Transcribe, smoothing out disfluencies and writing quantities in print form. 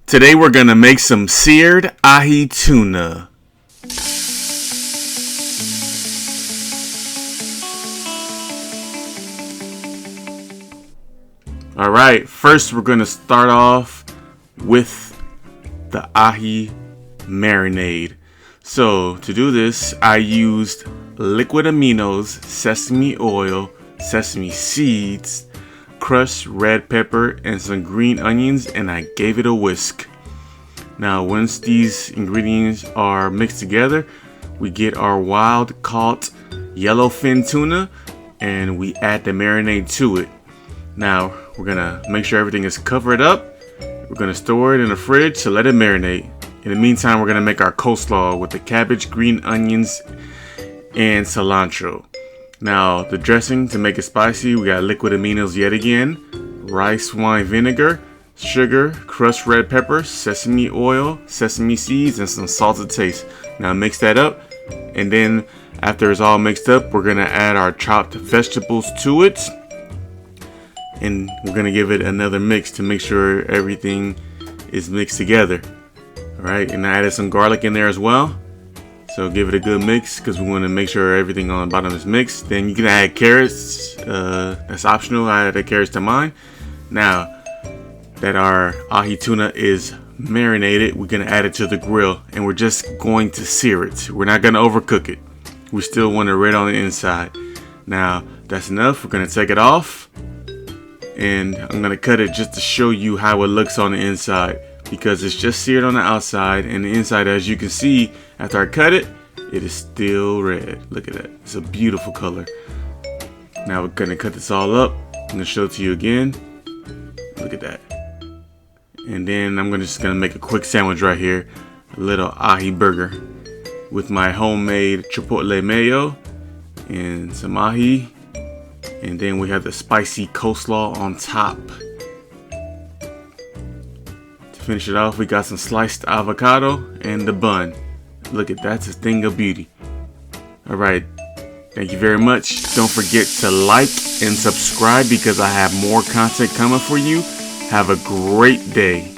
Today we're gonna make some seared ahi tuna. Alright, first we're gonna start off with the ahi marinade. So to do this, I used liquid aminos, sesame oil, sesame seeds, crushed red pepper, and some green onions, and I gave it a whisk. Now once these ingredients are mixed together, we get our wild caught yellowfin tuna and we add the marinade to it. Now we're gonna make sure everything is covered up. We're gonna store it in the fridge to let it marinate. In the meantime, we're gonna make our coleslaw with the cabbage, green onions, and cilantro. Now the dressing to make it spicy, we got liquid aminos yet again, rice wine vinegar, sugar, crushed red pepper, sesame oil, sesame seeds, and some salt to taste. Now mix that up, and then after it's all mixed up, we're gonna add our chopped vegetables to it, and we're gonna give it another mix to make sure everything is mixed together. All right, and I added some garlic in there as well. So give it a good mix because we want to make sure everything on the bottom is mixed. Then you can add carrots. That's optional. I added carrots to mine. Now that our ahi tuna is marinated, we're going to add it to the grill and we're just going to sear it. We're not going to overcook it. We still want it red on the inside. Now that's enough. We're going to take it off and I'm going to cut it just to show you how it looks on the inside, because it's just seared on the outside, and the inside, as you can see, after I cut it, it is still red. Look at that. It's a beautiful color. Now we're gonna cut this all up. I'm gonna show it to you again. Look at that. And then I'm just gonna make a quick sandwich right here. A little ahi burger with my homemade chipotle mayo and some ahi. And then we have the spicy coleslaw on top. Finish it off, we got some sliced avocado and the bun. Look at that's a thing of beauty. Alright, thank you very much. Don't forget to like and subscribe because I have more content coming for you. Have a great day.